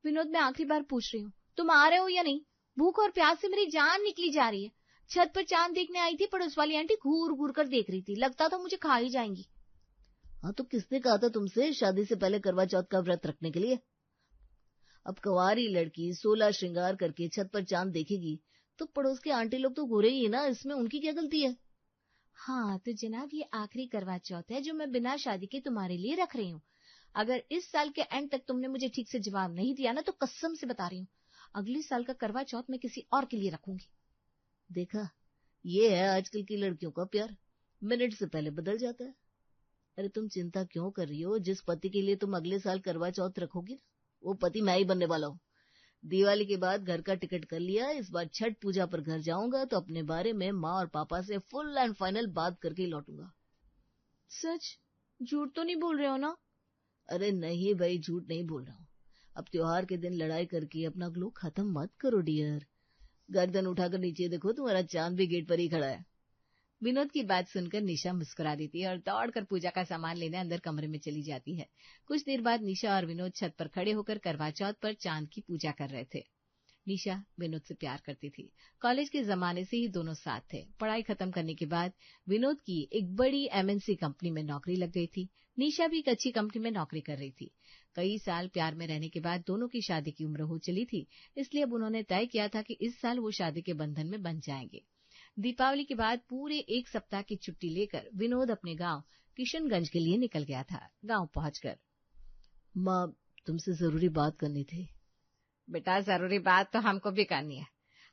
विनोद, मैं आखिरी बार पूछ रही हूँ, तुम आ रहे हो या नहीं? भूख और प्यास से मेरी जान निकली जा रही है। छत पर चांद देखने आई थी, पड़ोस वाली आंटी घूर घूर कर देख रही थी, लगता था मुझे खा ही जाएंगी। हाँ तो किसने कहा था तुमसे शादी से पहले करवा चौथ का व्रत रखने के लिए? अब कुंवारी लड़की 16 श्रृंगार करके छत पर चांद देखेगी तो पड़ोस के आंटी लोग तो घूरे ही ना, इसमें उनकी क्या गलती है? हाँ तो जनाब, ये आखिरी करवा चौथ है जो मैं बिना शादी के तुम्हारे लिए रख रही हूँ। अगर इस साल के एंड तक तुमने मुझे ठीक से जवाब नहीं दिया ना, तो कसम से बता रही हूँ, अगले साल का करवा चौथ मैं किसी और के लिए रखूंगी। देखा, ये है आजकल की लड़कियों का प्यार, मिनट से पहले बदल जाता है। अरे तुम चिंता क्यों कर रही हो? जिस पति के लिए तुम अगले साल करवा चौथ रखोगी ना, वो पति मैं ही बनने वाला हूँ। दिवाली के बाद घर का टिकट कर लिया, इस बार छठ पूजा पर घर जाऊंगा तो अपने बारे में माँ और पापा से फुल एंड फाइनल बात करके ही लौटूंगा। सच? झूठ तो नहीं बोल रहे हो ना? अरे नहीं भाई, झूठ नहीं बोल रहा हूँ। अब त्योहार के दिन लड़ाई करके अपना ग्लो खत्म मत करो डियर। गर्दन उठाकर नीचे देखो, तुम्हारा चांद भी गेट पर ही खड़ा है। विनोद की बात सुनकर निशा मुस्कुरा देती है और दौड़कर पूजा का सामान लेने अंदर कमरे में चली जाती है। कुछ देर बाद निशा और विनोद छत पर खड़े होकर करवा चौथ पर चांद की पूजा कर रहे थे। निशा विनोद से प्यार करती थी। कॉलेज के जमाने से ही दोनों साथ थे। पढ़ाई खत्म करने के बाद विनोद की एक बड़ी एमएनसी कंपनी में नौकरी लग गई थी। निशा भी एक अच्छी कंपनी में नौकरी कर रही थी। कई साल प्यार में रहने के बाद दोनों की शादी की उम्र हो चली थी, इसलिए अब उन्होंने तय किया था कि इस साल वो शादी के बंधन में बंध जाएंगे। दीपावली के बाद पूरे एक सप्ताह की छुट्टी लेकर विनोद अपने गांव किशनगंज के लिए निकल गया था। गांव पहुंचकर, माँ, तुमसे जरूरी बात करनी थी। बेटा, जरूरी बात तो हमको भी करनी है।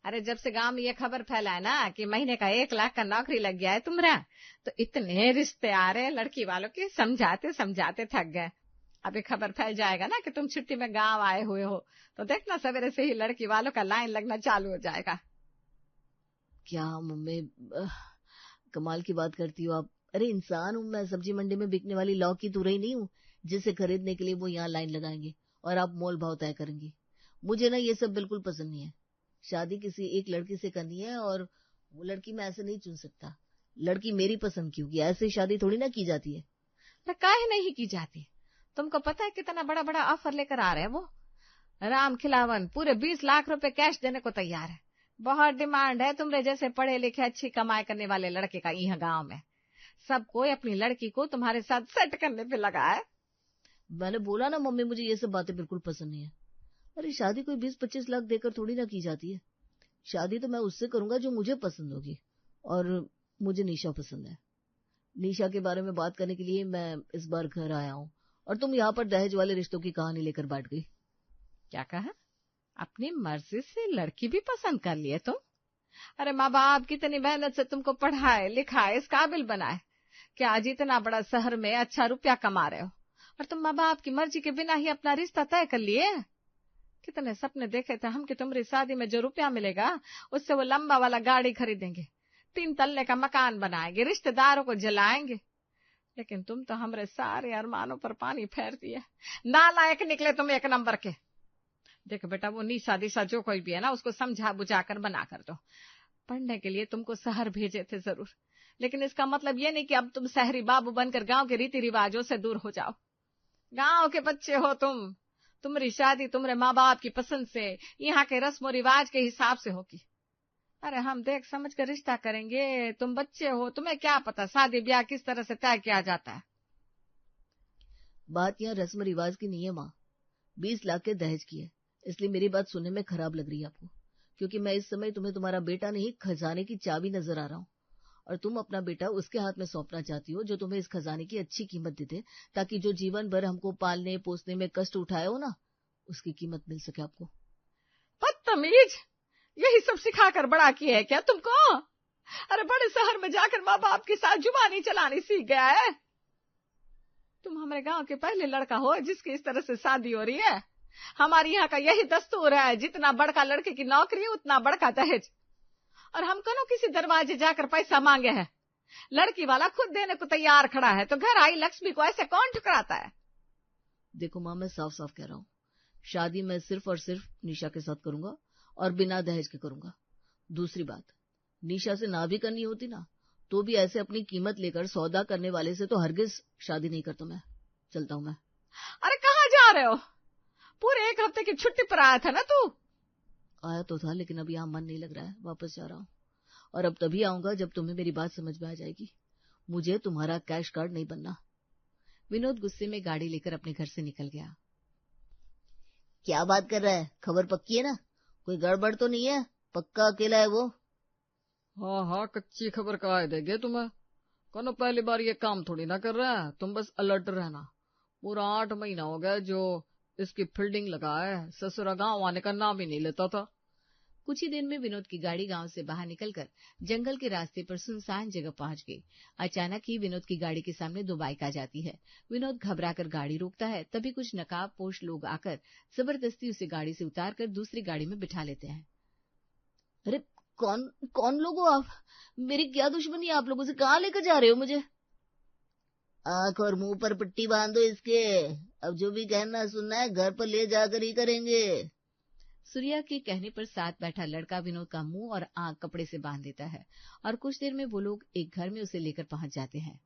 अरे जब से गांव में ये खबर फैला है ना कि महीने का 1 लाख का नौकरी लग गया है तुम्हारा, तो इतने रिश्ते आ रहे हैं लड़की वालों के, समझाते समझाते थक गए। अभी खबर फैल जाएगा ना कि तुम छुट्टी में गांव आए हुए हो, तो देखना सवेरे से ही लड़की वालों का लाइन लगना चालू हो जाएगा। क्या मम्मी, कमाल की बात करती हो आप। अरे इंसान हूं मैं, सब्जी मंडी में बिकने वाली लौकी तुरई नहीं हूँ जिसे खरीदने के लिए वो यहाँ लाइन लगाएंगे और आप मोल भाव तय करेंगी। मुझे ना ये सब बिल्कुल पसंद नहीं है। शादी किसी एक लड़की से करनी है और वो लड़की मैं ऐसे नहीं चुन सकता। लड़की मेरी पसंद की होगी, ऐसे शादी थोड़ी ना की जाती है। काहे नहीं की जाती? तुमको पता है कितना बड़ा बड़ा ऑफर लेकर आ रहे हैं वो। राम खिलावन पूरे 20 लाख रुपए कैश देने को तैयार है। बहुत डिमांड है तुम्हारे जैसे पढ़े लिखे अच्छी कमाई करने वाले लड़के का यहाँ गांव में। सब कोई अपनी लड़की को तुम्हारे साथ सेट करने पे लगा है। मैंने बोला ना मम्मी, मुझे ये सब बातें बिल्कुल पसंद नहीं है। अरे शादी कोई 20-25 लाख देकर थोड़ी ना की जाती है। शादी तो मैं उससे करूंगा जो मुझे पसंद होगी, और मुझे निशा पसंद है। निशा के बारे में बात करने के लिए मैं इस बार घर आया हूँ, और तुम यहाँ पर दहेज वाले रिश्तों की कहानी लेकर बैठ गई। क्या कहा? अपनी मर्जी से लड़की भी पसंद कर लिए तुम? अरे माँ बाप कितनी मेहनत से तुमको पढ़ाए लिखाए इस काबिल बनाए कि आज इतना बड़ा शहर में अच्छा रुपया कमा रहे हो, और तुम माँ बाप की मर्जी के बिना ही अपना रिश्ता तय कर लिए। कितने सपने देखे थे हम कि तुम्हारी शादी में जो रुपया मिलेगा उससे वो लंबा वाला गाड़ी खरीदेंगे, 3 तल्ले का मकान बनाएंगे, रिश्तेदारों को जलाएंगे। लेकिन तुम तो हमारे सारे अरमानों पर पानी फेर दिए। नालायक निकले तुम एक नंबर के। देखो बेटा, वो निशा दिशा जो कोई भी है ना, उसको समझा बुझा कर बना कर दो। पढ़ने के लिए तुमको शहर भेजे थे जरूर, लेकिन इसका मतलब ये नहीं कि अब तुम शहरी बाबू बनकर गांव के रीति रिवाजों से दूर हो जाओ। गांव के बच्चे हो तुम। तुम्हारी शादी तुम्हारे माँ बाप की पसंद से, यहाँ के रस्म रिवाज के हिसाब से होगी। अरे हम देख समझ कर रिश्ता करेंगे, तुम बच्चे हो, तुम्हें क्या पता शादी ब्याह किस तरह से तय किया जाता है। बात यहाँ रस्म रिवाज की नहीं है माँ, 20 लाख के दहेज की है। इसलिए मेरी बात सुनने में खराब लग रही है आपको, क्योंकि मैं इस समय तुम्हें तुम्हारा बेटा नहीं, खजाने की चाबी नजर आ रहा हूँ, और तुम अपना बेटा उसके हाथ में सौंपना चाहती हो जो तुम्हें इस खजाने की अच्छी कीमत दे दे, ताकि जो जीवन भर हमको पालने पोसने में कष्ट उठाए हो ना, उसकी कीमत मिल सके आपको। बदतमीज, यही सब सिखाकर बड़ा किया है क्या तुमको? अरे बड़े शहर में जाकर माँ बाप के साथ जुबानी चलानी सीख गया है। तुम हमारे गांव के पहले लड़का हो जिसकी इस तरह से शादी हो रही है। हमारे यहाँ का यही दस्तूर है, जितना बड़का लड़के की नौकरी उतना बड़का दहेज। और हम कौन किसी दरवाजे जाकर पैसा मांगे हैं? लड़की वाला खुद देने को तैयार खड़ा है, तो घर आई लक्ष्मी को ऐसे कौन ठुकराता है? देखो माँ, मैं साफ साफ कह रहा हूँ, शादी मैं सिर्फ और सिर्फ निशा के साथ करूंगा, और बिना दहेज के करूंगा। दूसरी बात, निशा से ना भी करनी होती ना, तो भी ऐसे अपनी कीमत लेकर सौदा करने वाले से तो हरगिज शादी नहीं करता मैं। चलता हूँ मैं। अरे कहाँ जा रहे हो? पूरे 1 हफ्ते की छुट्टी पर आया था ना तू? आया तो था, लेकिन अब यहाँ मन नहीं लग रहा है, वापस जा रहा हूँ। और अब तभी आऊंगा जब तुम्हें मेरी बात समझ में आ जाएगी। मुझे तुम्हारा कैश कार्ड नहीं बनना। विनोद गुस्से में गाड़ी लेकर अपने घर से निकल गया। क्या बात कर रहा है? खबर पक्की है ना? कोई गड़बड़ तो नहीं है? पक्का अकेला है वो? हाँ, कच्ची खबर कहा देंगे तुम्हें। कौन पहली बार ये काम थोड़ी ना कर रहा है, तुम बस अलर्ट रहना। पूरा 8 महीना हो गया जो इसकी फील्डिंग लगा है, ससुरा गांव आने का नाम ही नहीं लेता था। कुछ ही देर में विनोद की गाड़ी गांव से बाहर निकलकर जंगल के रास्ते पर सुनसान जगह पहुंच गई। अचानक ही विनोद की गाड़ी के सामने 2 बाइक आ जाती है। विनोद घबराकर गाड़ी रोकता है, तभी कुछ नकाबपोश लोग आकर जबरदस्ती उसे गाड़ी से उतारकर दूसरी गाड़ी में बिठा लेते हैं। अरे कौन लोग हो आप? मेरी क्या दुश्मनी है आप लोगों से? कहाँ लेकर जा रहे हो मुझे? आंख और मुंह पर पट्टी बांधो इसके। अब जो भी कहना सुनना है घर पर ले जाकर ही करेंगे। सूर्या के कहने पर साथ बैठा लड़का विनोद का मुंह और आंख कपड़े से बांध देता है और कुछ देर में वो लोग एक घर में उसे लेकर पहुंच जाते हैं।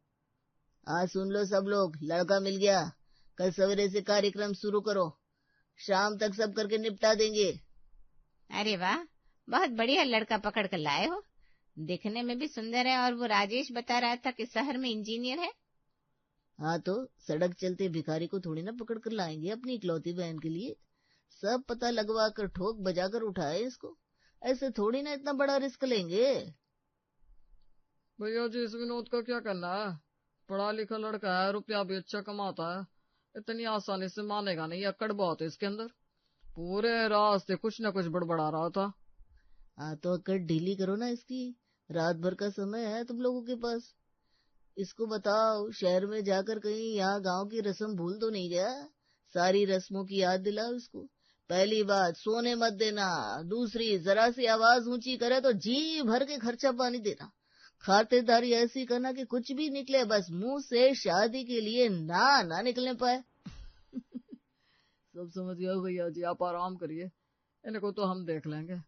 आज सुन लो सब लोग, लड़का मिल गया। कल सवेरे से कार्यक्रम शुरू करो, शाम तक सब करके निपटा देंगे। अरे वाह, बहुत बढ़िया लड़का पकड़ कर लाए हो। देखने में भी सुंदर है और वो राजेश बता रहा था कि शहर में इंजीनियर है। हाँ तो सड़क चलते भिखारी को थोड़ी ना पकड़ कर लाएंगे अपनी इकलौती बहन के लिए। सब पता लगवा कर ठोक बजाकर उठाए इसको। ऐसे थोड़ी ना इतना बड़ा रिस्क लेंगे। भैया जी, इस विनोद का क्या करना है? पढ़ा लिखा लड़का है, रुपया भी अच्छा कमाता है, इतनी आसानी से मानेगा नहीं। अकड़ बहुत है इसके अंदर। पूरे रास्ते कुछ न कुछ बड़बड़ा रहा था। हाँ तो अकड़ ढीली करो ना इसकी। रात भर का समय है तुम लोगों के पास। इसको बताओ, शहर में जाकर कहीं यहाँ गांव की रस्म भूल तो नहीं गया? सारी रस्मों की याद दिलाओ इसको। पहली बात, सोने मत देना। दूसरी, जरा सी आवाज ऊंची करे तो जी भर के खर्चा पानी देना। खातिरदारी ऐसी करना कि कुछ भी निकले बस मुंह से शादी के लिए ना निकलने पाए। सब समझ गया भैया जी, आप आराम करिए, इनको तो हम देख लेंगे।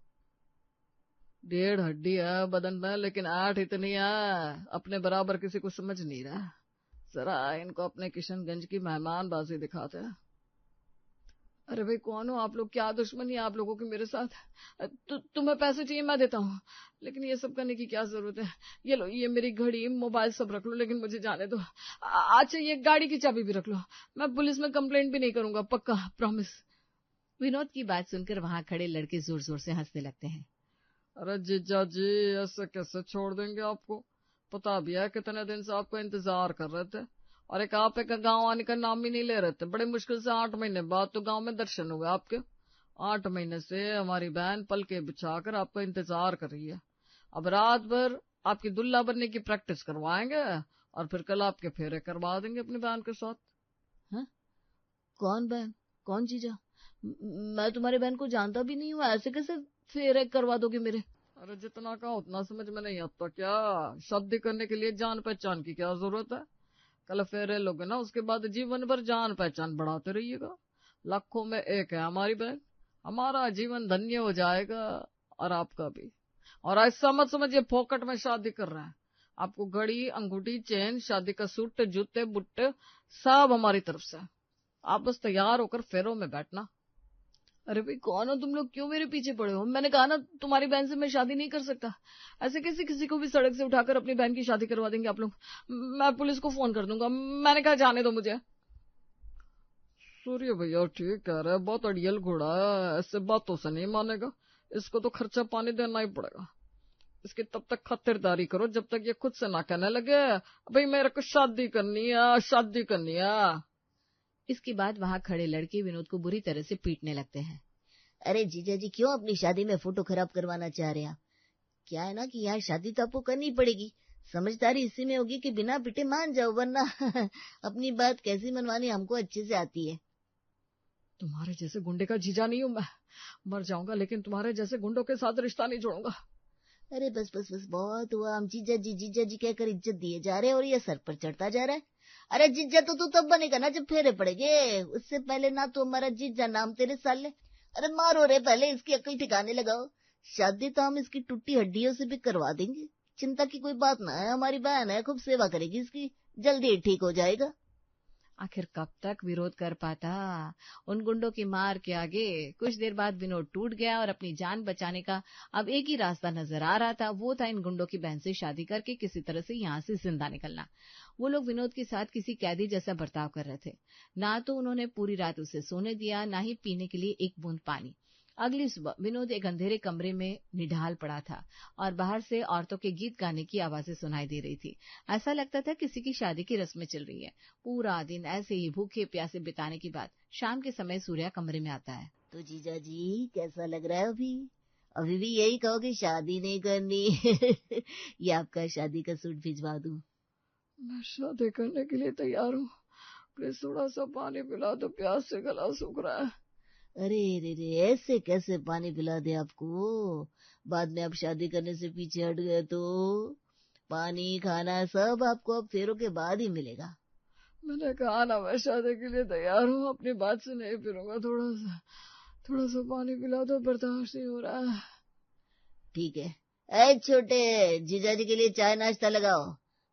1.5 हड्डी है बदन में, लेकिन 8 इतनी है, अपने बराबर किसी को समझ नहीं रहा। जरा इनको अपने किशनगंज की मेहमानबाजी दिखाते हैं। अरे भाई, कौन हो आप लोग? क्या दुश्मनी है आप लोगों की मेरे साथ? तुम्हें पैसे चाहिए, मैं देता हूँ, लेकिन ये सब करने की क्या जरूरत है? ये लो, ये मेरी घड़ी मोबाइल सब रख लो, लेकिन मुझे जाने दो। अच्छा, ये गाड़ी की चाबी भी रख लो। मैं पुलिस में कंप्लेंट भी नहीं करूंगा, पक्का, प्रॉमिस। विनोद की बात सुनकर वहां खड़े लड़के जोर जोर से हंसने लगते हैं। अरे जीजा जी, ऐसे कैसे छोड़ देंगे आपको? पता भी है कितने दिन से आपको इंतजार कर रहे थे, और एक आप एक गांव आने का नाम ही नहीं ले रहे थे। बड़े मुश्किल से 8 महीने बाद तो गांव में दर्शन हुए आपके। 8 महीने से हमारी बहन पलके बिछाकर आपका इंतजार कर रही है। अब रात भर आपकी दुल्हा बनने की प्रैक्टिस करवाएंगे और फिर कल आपके फेरे करवा देंगे अपनी बहन के साथ। हाँ? कौन बहन? कौन जीजा? मैं तुम्हारी बहन को जानता भी नहीं हूँ, ऐसे कैसे फेरे करवा दोगे मेरे? अरे जितना कहा उतना समझ में नहीं आता क्या? शादी करने के लिए जान पहचान की क्या जरूरत है? कल फेरे लोगे ना, उसके बाद जीवन भर जान पहचान बढ़ाते रहिएगा। लाखों में एक है हमारी बहन, हमारा जीवन धन्य हो जाएगा और आपका भी। और ऐसा मत समझिए फोकट में शादी कर रहे हैं। आपको घड़ी, अंगूठी, चेन, शादी का सूट, जूते, बुट्टे सब हमारी तरफ से। आप बस तैयार होकर फेरों में बैठना। अरे भाई, कौन हो तुम लोग? क्यों मेरे पीछे पड़े हो? मैंने कहा ना तुम्हारी बहन से मैं शादी नहीं कर सकता। ऐसे कैसे किसी को भी सड़क से उठाकर अपनी बहन की शादी करवा देंगे आप लोग? मैं पुलिस को फोन कर दूंगा। मैंने कहा जाने दो मुझे। सूर्य भैया ठीक कह रहे हैं, बहुत अड़ियल घोड़ा है, ऐसे बातों से नहीं मानेगा। इसको तो खर्चा पानी देना ही पड़ेगा। इसकी तब तक खातिरदारी करो जब तक ये खुद से ना कहने लगे भाई मेरे को शादी करनी है, शादी करनी है। इसके बाद वहां खड़े लड़के विनोद को बुरी तरह से पीटने लगते हैं। अरे जीजा जी, क्यों अपनी शादी में फोटो खराब करवाना चाह रहे हैं? क्या है ना कि यहाँ शादी तो आपको करनी पड़ेगी। समझदारी इसी में होगी कि बिना पिटे मान जाओ, वरना अपनी बात कैसी मनवानी हमको अच्छे से आती है। तुम्हारे जैसे गुंडे का जीजा नहीं हूं मैं। मर जाऊंगा लेकिन तुम्हारे जैसे गुंडों के साथ रिश्ता नहीं जोड़ूंगा। अरे बस बस बस, बहुत हुआ। हम जीजा जी कहकर इज्जत दिए जा रहे हैं और ये सर पर चढ़ता जा रहा है। अरे जीजा तो तू तब बनेगा ना जब फेरे पड़ेंगे। उससे पहले ना तो हमारा जीजा नाम तेरे साले। अरे मारो रे, पहले इसकी अकल ठिकाने लगाओ। शादी तो हम इसकी टूटी हड्डियों से भी करवा देंगे, चिंता की कोई बात ना है। हमारी बहन है, खूब सेवा करेगी इसकी, जल्दी ठीक हो जाएगा। आखिर कब तक विरोध कर पाता उन गुंडों की मार के आगे। कुछ देर बाद विनोद टूट गया और अपनी जान बचाने का अब एक ही रास्ता नजर आ रहा था, वो था इन गुंडों की बहन से शादी करके किसी तरह से यहाँ से जिंदा निकलना। वो लोग विनोद के साथ किसी कैदी जैसा बर्ताव कर रहे थे। ना तो उन्होंने पूरी रात उसे सोने दिया, ना ही पीने के लिए एक बूंद पानी। अगली सुबह विनोद एक अंधेरे कमरे में निढाल पड़ा था और बाहर से औरतों के गीत गाने की आवाजें सुनाई दे रही थी। ऐसा लगता था किसी की शादी की रस्में चल रही है। पूरा दिन ऐसे ही भूखे प्यासे बिताने के बाद शाम के समय सूर्या कमरे में आता है। तो जीजा जी कैसा लग रहा है अभी भी यही कहोगे शादी नहीं करनी? ये आपका शादी का सूट भिजवा दूं? मैं शादी करने के लिए तैयार हूँ, प्लीज थोड़ा सा पानी पिला दो, प्यास से गला सूख रहा है। अरे रे रे, ऐसे कैसे पानी पिला दे आपको? बाद में आप शादी करने से पीछे हट गए तो पानी खाना सब आपको अब फेरों के बाद ही मिलेगा। मैंने कहा ना मैं शादी के लिए तैयार हूँ, अपनी बात से नहीं फिरूंगा। थोड़ा सा पानी पिला दो, बर्दाश्त नहीं हो रहा है। ठीक है, ऐ छोटे, जीजाजी के लिए चाय नाश्ता लगाओ।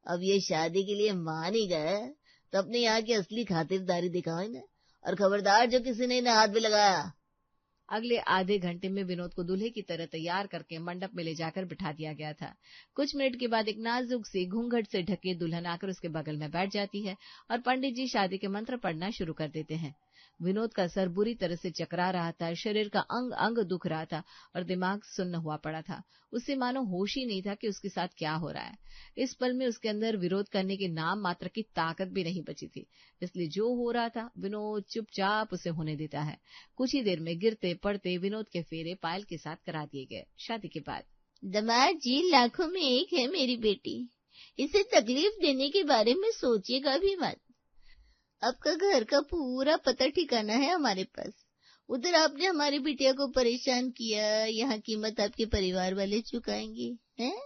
अब ये शादी के लिए मान ही गए तो अपने यहाँ की असली खातिरदारी दिखाओ ना, और खबरदार जो किसी ने इन्हें हाथ भी लगाया। अगले आधे घंटे में विनोद को दूल्हे की तरह तैयार करके मंडप में ले जाकर बिठा दिया गया था। कुछ मिनट के बाद एक नाजुक सी घूंघट से ढके दुल्हन आकर उसके बगल में बैठ जाती है और पंडित जी शादी के मंत्र पढ़ना शुरू कर देते हैं। विनोद का सर बुरी तरह से चकरा रहा था, शरीर का अंग अंग दुख रहा था और दिमाग सुन्न हुआ पड़ा था। उससे मानो होश ही नहीं था कि उसके साथ क्या हो रहा है। इस पल में उसके अंदर विरोध करने के नाम मात्र की ताकत भी नहीं बची थी, इसलिए जो हो रहा था विनोद चुपचाप उसे होने देता है। कुछ ही देर में गिरते पड़ते विनोद के फेरे पायल के साथ करा दिए गए। शादी के बाद दमाद जी लाखों में एक है मेरी बेटी, इसे तकलीफ देने के बारे में सोचिएगा भी मत। आपका घर का पूरा पता ठिकाना है हमारे पास। उधर आपने हमारी बिटिया को परेशान किया, यहाँ कीमत आपके परिवार वाले चुकाएंगे हैं?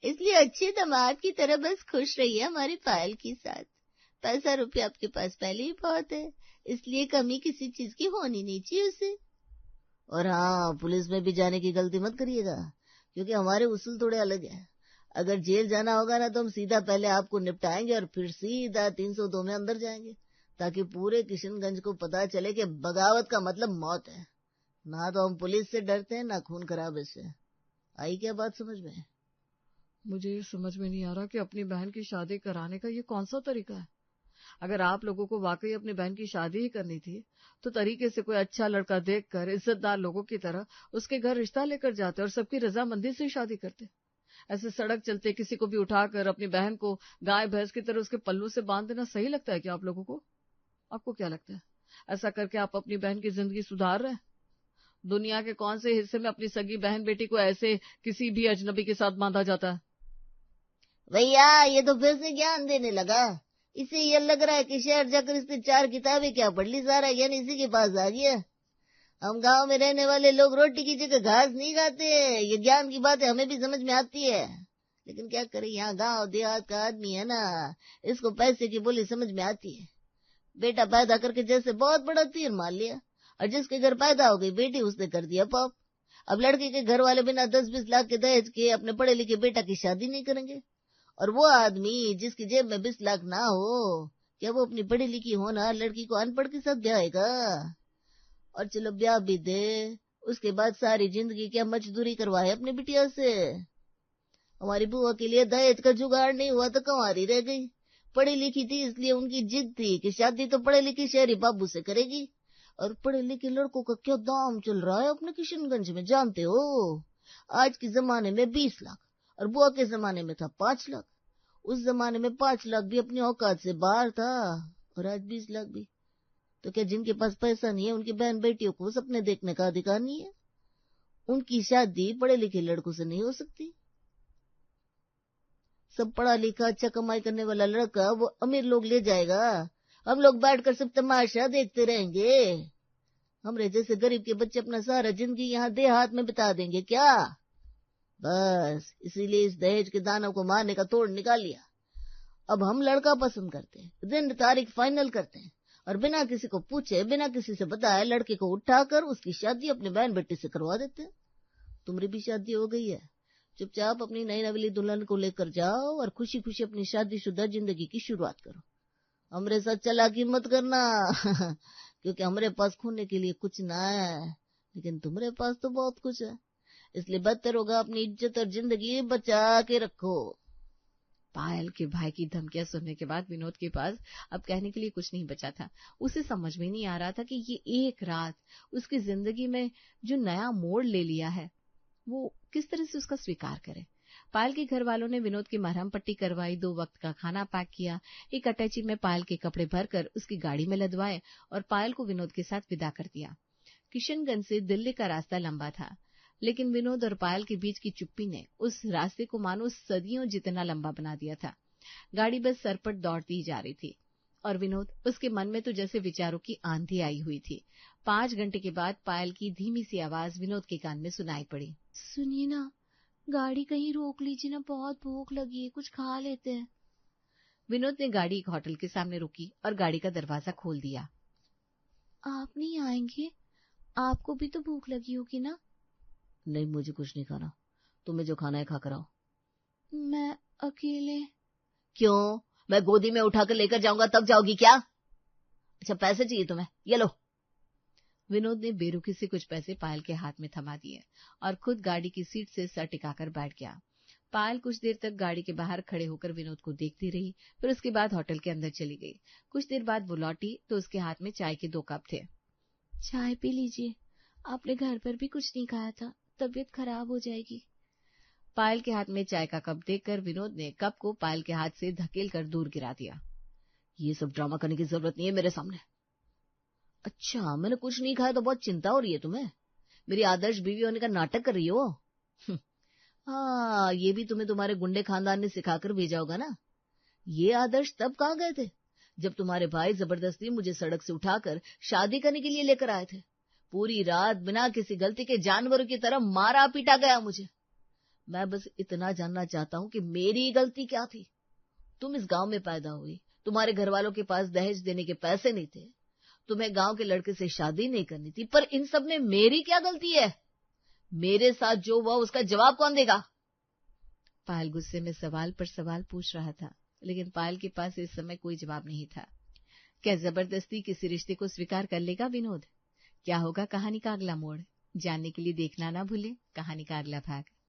इसलिए अच्छे दामाद की तरह बस खुश रहिए हमारे पायल के साथ। पैसा रुपया आपके पास पहले ही बहुत है, इसलिए कमी किसी चीज की होनी नहीं चाहिए उसे। और हाँ, पुलिस में भी जाने की गलती मत करिएगा, क्योंकि हमारे उसूल थोड़े अलग है। अगर जेल जाना होगा ना तो हम सीधा पहले आपको निपटाएंगे और फिर सीधा 302 में अंदर जाएंगे, ताकि पूरे किशनगंज को पता चले कि बगावत का मतलब मौत है। ना तो हम पुलिस से डरते हैं ना खून खराबे से। आई क्या बात समझ में? मुझे ये समझ में नहीं आ रहा कि अपनी बहन की शादी कराने का ये कौन सा तरीका है। अगर आप लोगों को वाकई अपनी बहन की शादी ही करनी थी तो तरीके से कोई अच्छा लड़का देखकर इज्जतदार लोगों की तरह उसके घर रिश्ता लेकर जाते और सबकी रजामंदी से शादी करते। ऐसे सड़क चलते किसी को भी उठाकर अपनी बहन को गाय भैंस की तरह उसके पल्लू से बांध देना सही लगता है क्या आप लोगों को? आपको क्या लगता है, ऐसा करके आप अपनी बहन की जिंदगी सुधार रहे हैं? दुनिया के कौन से हिस्से में अपनी सगी बहन बेटी को ऐसे किसी भी अजनबी के साथ बांधा जाता है? भैया ये तो फिर से ज्ञान देने लगा। इसे ये लग रहा है कि शहर जाकर इसने 4 किताबें क्या पढ़ ली, सारा ज्ञान इसी के पास आ गया। हम गांव में रहने वाले लोग रोटी की जगह घास नहीं खाते। ये ज्ञान की बातें हमें भी समझ में आती है, लेकिन क्या करें, यहाँ गांव देहात का आदमी है ना, इसको पैसे की बोली समझ में आती है। बेटा पैदा करके जैसे बहुत बड़ा तीर मार लिया, और जिसके घर पैदा हो गई बेटी उसने कर दिया पाप। अब लड़के के घर वाले बिना 10-20 लाख के दहेज के अपने पढ़े लिखे बेटा की शादी नहीं करेंगे। और वो आदमी जिसकी जेब में 20 लाख ना हो, क्या वो अपनी पढ़ी लिखी होना लड़की को अनपढ़ के साथ ब्याहेगा? और चलो ब्याह भी दे, उसके बाद सारी जिंदगी क्या मजदूरी करवाए अपनी बिटिया से? हमारी बुआ के लिए दहेज का जुगाड़ नहीं हुआ तो कंवारी रह गई। पढ़ी लिखी थी इसलिए उनकी जिद थी कि शादी तो पढ़े लिखे शहरी बाबू से करेगी। और पढ़े लिखे लड़कों का क्या दाम चल रहा है अपने किशनगंज में जानते हो? आज के जमाने में 20 लाख और बुआ के जमाने में था 5 लाख। उस जमाने में 5 लाख भी अपनी औकात से बाहर था, और आज 20 लाख भी। तो क्या जिनके पास पैसा नहीं है उनकी बहन बेटियों को सपने देखने का अधिकार नहीं है? उनकी शादी पढ़े लिखे लड़कों से नहीं हो सकती? सब पढ़ा लिखा अच्छा कमाई करने वाला लड़का वो अमीर लोग ले जाएगा, हम लोग बैठकर सब तमाशा देखते रहेंगे। हमरे जैसे गरीब के बच्चे अपना सारा जिंदगी यहाँ देहात में बिता देंगे क्या? बस इसीलिए इस दहेज के दानों को मारने का तोड़ निकाल लिया। अब हम लड़का पसंद करते हैं, दिन तारीख फाइनल करते हैं, और बिना किसी को पूछे बिना किसी से बताए लड़के को उठाकर उसकी शादी अपनी बहन बेटी से करवा देते हैं। तुम्हारी भी शादी हो गई है, चुपचाप अपनी नई नवेली दुल्हन को लेकर जाओ और खुशी खुशी अपनी शादीशुदा जिंदगी की शुरुआत करो। हमरे साथ चालाकी मत करना क्योंकि हमरे पास खोने के लिए कुछ ना है, लेकिन तुम्हारे पास तो बहुत कुछ है, इसलिए बेहतर होगा अपनी इज्जत और जिंदगी बचा के रखो। पायल के भाई की धमकियां सुनने के बाद विनोद के पास अब कहने के लिए कुछ नहीं बचा था। उसे समझ में नहीं आ रहा था कि ये एक रात उसकी जिंदगी में जो नया मोड़ ले लिया है वो किस तरह से उसका स्वीकार करे। पायल के घर वालों ने विनोद की मरहम पट्टी करवाई, 2 वक्त का खाना पैक किया, एक अटैची में पायल के कपड़े भरकर उसकी गाड़ी में लदवाए और पायल को विनोद के साथ विदा कर दिया। किशनगंज से दिल्ली का रास्ता लंबा था, लेकिन विनोद और पायल के बीच की चुप्पी ने उस रास्ते को मानो सदियों जितना लंबा बना दिया था। गाड़ी बस सरपट दौड़ती जा रही थी और विनोद, उसके मन में तो जैसे विचारों की आंधी आई हुई थी। 5 घंटे के बाद पायल की धीमी सी आवाज विनोद के कान में सुनाई पड़ी। सुनिए ना, गाड़ी कहीं रोक लीजिए ना, बहुत भूख लगी है, कुछ खा लेते हैं। विनोद ने गाड़ी एक होटल के सामने रोकी और गाड़ी का दरवाजा खोल दिया। आप नहीं आएंगे? आपको भी तो भूख लगी होगी ना? नहीं, मुझे कुछ नहीं खाना, तुम्हें जो खाना है खा कर आओ। मैं अकेले। क्यों? मैं गोदी में उठाकर लेकर जाऊंगा तब जाओगी क्या? अच्छा, पैसे चाहिए तुम्हें? ये लो। विनोद ने बेरुखी से कुछ पैसे पायल के हाथ में थमा दिए और खुद गाड़ी की सीट से सर टिकाकर बैठ गया। पायल कुछ देर तक गाड़ी के बाहर खड़े होकर विनोद को देखती रही, फिर उसके बाद होटल के अंदर चली गई। कुछ देर बाद वो लौटी तो उसके हाथ में चाय के 2 कप थे। चाय पी लीजिए, आपने घर पर भी कुछ नहीं खाया था, तबीयत खराब हो जाएगी। पायल के हाथ में चाय का कप देखकर विनोद ने कप को पायल के हाथ से धकेल कर दूर गिरा दिया। ये सब ड्रामा करने की जरूरत नहीं है मेरे सामने। अच्छा, मैंने कुछ नहीं खाया तो बहुत चिंता हो रही है तुम्हें? मेरी आदर्श बीवी होने का नाटक कर रही हो? हाँ, ये भी तुम्हें तुम्हारे गुंडे खानदान ने सिखाकर भेजा होगा ना। ये आदर्श तब कहाँ गए थे जब तुम्हारे भाई जबरदस्ती मुझे सड़क से उठाकर शादी करने के लिए लेकर आए थे। पूरी रात बिना किसी गलती के जानवरों की तरह मारा पीटा गया मुझे। मैं बस इतना जानना चाहता हूँ कि मेरी गलती क्या थी। तुम इस गांव में पैदा हुई, तुम्हारे घर वालों के पास दहेज देने के पैसे नहीं थे, तुम्हें गांव के लड़के से शादी नहीं करनी थी, पर इन सब में मेरी क्या गलती है? मेरे साथ जो हुआ उसका जवाब कौन देगा? पायल गुस्से में सवाल पर सवाल पूछ रहा था, लेकिन पायल के पास इस समय कोई जवाब नहीं था। क्या जबरदस्ती किसी रिश्ते को स्वीकार कर लेगा विनोद? क्या होगा कहानी का अगला मोड़? जानने के लिए देखना ना भूलें कहानी का अगला भाग।